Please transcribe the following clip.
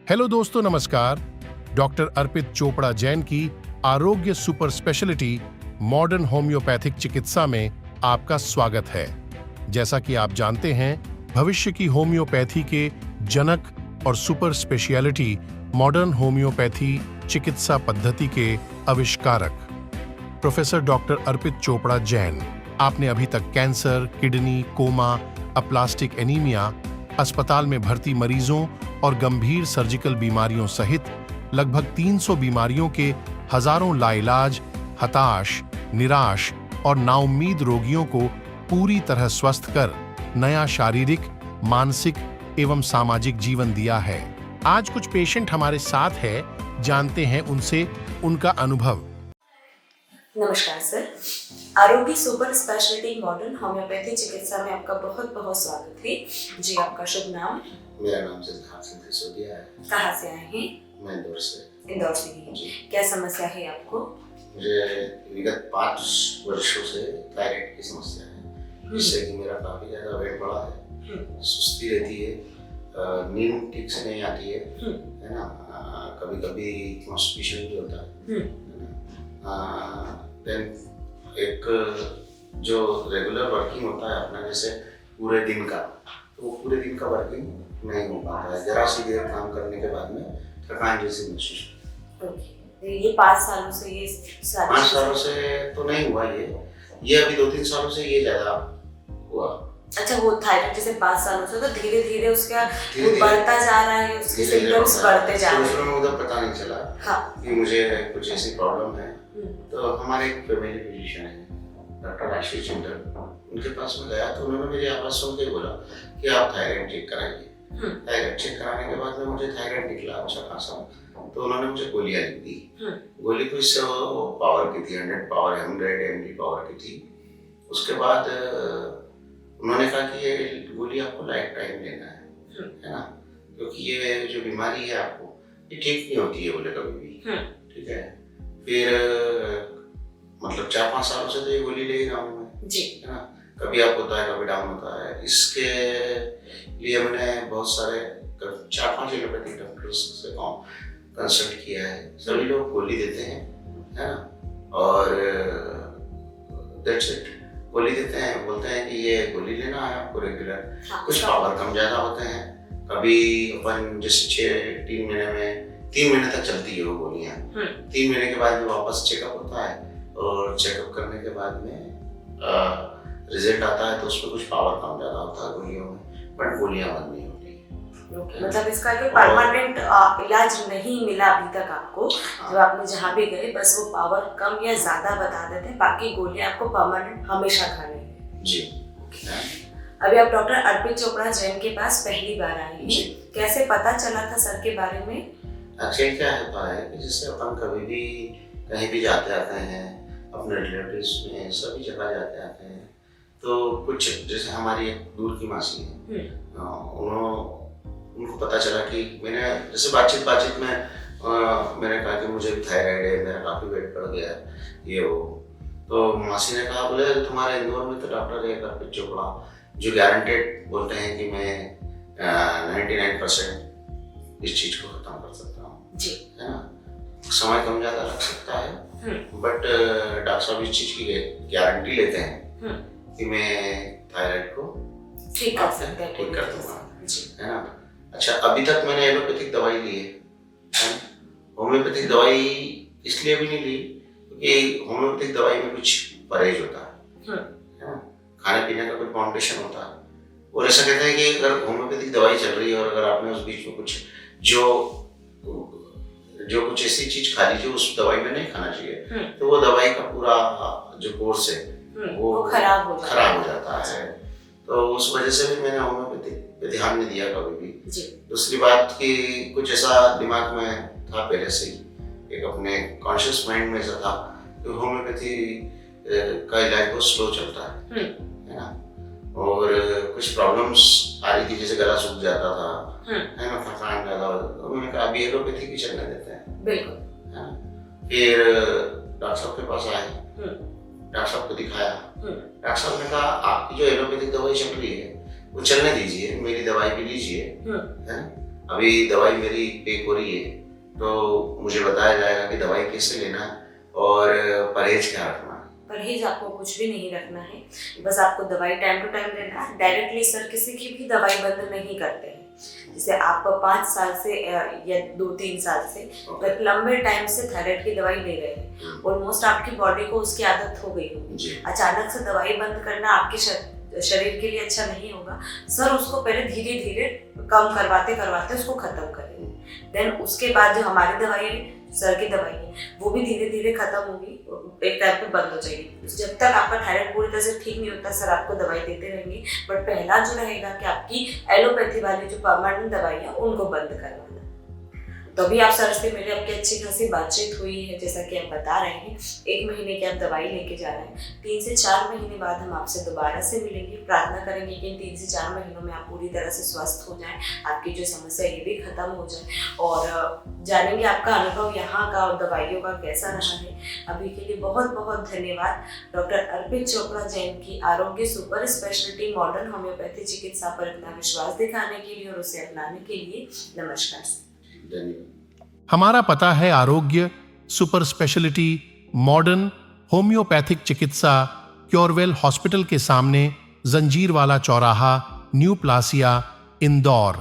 Hello दोस्तों, नमस्कार। Doctor Arpit Chopra Jain की आरोग्य सुपर स्पेशलिटी मॉडर्न होम्योपैथिक चिकित्सा में आपका स्वागत है। जैसा कि आप जानते हैं, भविष्य की होम्योपैथी के जनक और सुपर स्पेशलिटी मॉडर्न होम्योपैथी चिकित्सा पद्धति के आविष्कारक प्रोफेसर डॉक्टर अर्पित चोपड़ा जैन, आपने अभी तक cancer, kidney, coma, aplastic anaemia, अस्पताल में भर्ती मरीजों और गंभीर सर्जिकल बीमारियों सहित लगभग 300 बीमारियों के हजारों लाइलाज, हताश, निराश और नाउम्मीद रोगियों को पूरी तरह स्वस्थ कर नया शारीरिक, मानसिक एवं सामाजिक जीवन दिया है। आज कुछ पेशेंट हमारे साथ है, जानते हैं उनसे उनका अनुभव। नमस्कार सर, आरोग्य सुपर स्पेशलिटी मॉडर्न होम्योपैथी चिकित्सा में आपका बहुत बहुत स्वागत है जी। आपका शुभ नाम? मेरा नाम सिद्धार्थ सिंह सिसोदिया है। कहाँ से आए हैं? मैं इंदौर से। इंदौर से ही। क्या समस्या है आपको? मुझे विगत 5 वर्षों से थायराइड की समस्या है, जिससे कि मेरा काफी ज्यादा वेट बढ़ा है, सुस्ती रहती है, नींद ठीक से नहीं आती है ना, कभी कभी कॉन्स्टिपेशन भी होता है ना। देन एक जो रेगुलर वर्किंग होता है अपना, जैसे पूरे दिन का, तो वो पूरे दिन का वर्किंग नहीं हो पाता है। जरा सी देर काम करने के बाद में थकान जैसी महसूस। ये 5 सालों से ये 5 सालों से तो नहीं हुआ ये अभी 2-3 सालों से ये ज्यादा हुआ। अच्छा, वो थायराइड जैसे 5 सालों से, तो धीरे धीरे उसका बढ़ता जा रहा है, उसके सिम्टम्स बढ़ते जा रहे हैं। शुरू में उधर पता नहीं चला कि मुझे कुछ ऐसी प्रॉब्लम है। तो हमारे एक फैमिली फिजिशियन है डॉक्टर आशीष चिंतन, उनके पास में गया तो उन्होंने मेरी आवाज सुन के बोला कि आप थायराइड चेक कराइए। थायराइड चेक कराने के बाद में मुझे थायराइड निकला अच्छा खासा, तो उन्होंने मुझे गोलियां लिख दी। गोली तो इससे वो पावर की थी, 100 mg पावर की थी। उसके बाद उन्होंने कहा कि ये गोली आपको लाइफ टाइम लेना है ना, क्योंकि ये जो बीमारी है आपको ये ठीक नहीं होती है बोले कभी भी। ठीक है, फिर मतलब 4-5 सालों से तो ये गोली ले ही रहा हूँ मैं जी, है ना। कभी अप होता है, कभी डाउन होता है। इसके लिए मैंने बहुत सारे 4-5 एलोपैथिक डॉक्टर्स से कंसल्ट किया है। सभी लोग गोली देते हैं, है ना, और दैट्स इट। गोली देते हैं, बोलते हैं कि ये गोली लेना है आपको रेगुलर। कुछ पावर कम ज्यादा होते हैं, कभी अपन जैसे 3 महीने में 3 महीने तक चलती है वो गोलियां। 3 महीने के बाद में वापस चेकअप होता है, और चेकअप करने के बाद में रिजल्ट आता है तो उसमें कुछ पावर कम ज्यादा होता है गोलियों में, बट गोलियां बंद नहीं होती। मतलब इसका कोई परमानेंट इलाज नहीं मिला अभी तक आपको? जो आपने जहाँ भी गए बस वो पावर कम या ज्यादा बता देते हैं, बाकी गोलियां आपको परमानेंट हमेशा खानी है जी। अभी आप डॉक्टर अर्पित चोपड़ा जैन के पास पहली बार आए हैं, कैसे पता चला था सर के बारे में? एक्चुअली क्या होता है कि जैसे अपन कभी भी कहीं भी जाते आते हैं, अपने रिलेटिव्स में सभी जगह जाते आते हैं, तो कुछ जैसे हमारी एक दूर की मासी है, उनको पता चला कि मैंने जैसे बातचीत में मैंने कहा कि मुझे भी थायराइड है, मेरा काफ़ी वेट बढ़ गया है, ये वो। तो मासी ने कहा, बोले तुम्हारे इंदौर में तो डॉक्टर है अर्पित चोपड़ा, जो गारंटेड बोलते हैं कि मैं 99% इस चीज़ को खत्म कर सकता हूँ जी, है ना। समय कम ज़्यादा लग सकता है, बट डॉक्टर साहब इस चीज़ की गारंटी लेते हैं कि मैं थायराइड को ठीक कर दूंगा, है ना। अच्छा, अभी तक मैंने एलोपैथिक दवाई ली है, होम्योपैथिक दवाई इसलिए भी नहीं ली क्योंकि होम्योपैथिक दवाई में कुछ परहेज होता है ना, खाने पीने का कुछ फाउंडेशन होता है। और ऐसा कहते हैं कि अगर होम्योपैथिक दवाई चल रही है और अगर आपने उस बीच में कुछ जो कुछ ऐसी चीज खा ली जो उस दवाई में नहीं खाना चाहिए, तो वो दवाई का पूरा जो कोर्स है वो खराब हो जाता है। तो उस वजह से भी मैंने होम्योपैथिक पे ध्यान नहीं दिया कभी भी। दूसरी बात कि कुछ ऐसा दिमाग में था पहले से ही, एक अपने कॉन्शियस माइंड में ऐसा था कि होम्योपैथी का इलाज बहुत स्लो चलता है ना, और कुछ प्रॉब्लम्स आ रही थी, जैसे गला सूख जाता था, है ना, थकान ज्यादा, तो मैंने कहा अभी एलोपैथी की चलने देते हैं, बिल्कुल। फिर डॉक्टर साहब के पास आए, डॉक्टर साहब को दिखाया, डॉक्टर साहब ने कहा आपकी जो एलोपैथिक दवाई चल रही है वो चलने दीजिए, मेरी दवाई भी लीजिए, है ना। अभी दवाई मेरी पेक हो रही है, तो मुझे बताया जाएगा कि दवाई कैसे लेना है और परहेज क्या रखना है। परहेज आपको कुछ भी नहीं रखना है, बस आपको दवाई टाइम टू टाइम लेना है। डायरेक्टली सर किसी की भी दवाई बंद नहीं करते हैं। जैसे आप 5 साल से या 2-3 साल से एक लंबे टाइम से थायराइड की दवाई ले रहे हैं, ऑलमोस्ट आपकी बॉडी को उसकी आदत हो गई होगी। अचानक से दवाई बंद करना आपके शरीर के लिए अच्छा नहीं होगा। सर उसको पहले धीरे धीरे कम करवाते करवाते उसको खत्म करेंगे, देन उसके बाद जो हमारी दवाई है, सर की दवाई है, वो भी धीरे धीरे खत्म होगी, एक टाइम पे बंद हो जाएगी। जब तक आपका थायराइड पूरी तरह से ठीक नहीं होता सर आपको दवाई देते रहेंगे, बट पहला जो रहेगा कि आपकी एलोपैथी वाली जो परमानेंट दवाई है उनको बंद करवाना। तो अभी आप सर से मेरी आपकी अच्छी खासी बातचीत हुई है, जैसा कि आप बता रहे हैं 1 महीने की आप दवाई लेके जा रहे हैं। 3 से 4 महीने बाद हम आपसे दोबारा से मिलेंगे। प्रार्थना करेंगे कि इन 3 से 4 महीनों में आप पूरी तरह से स्वस्थ हो जाएं, आपकी जो समस्या ये भी खत्म हो जाए, और जानेंगे आपका अनुभव यहाँ का और दवाइयों का कैसा रहा है। अभी के लिए बहुत बहुत धन्यवाद डॉक्टर अर्पित चोपड़ा जैन की आरोग्य सुपर स्पेशलिटी मॉडर्न होम्योपैथी चिकित्सा पर इतना विश्वास दिखाने के लिए और उसे अपनाने के लिए नमस्कार। हमारा पता है आरोग्य सुपर स्पेशलिटी मॉडर्न होम्योपैथिक चिकित्सा क्योरवेल हॉस्पिटल के सामने, जंजीरवाला चौराहा, न्यू प्लासिया, इंदौर।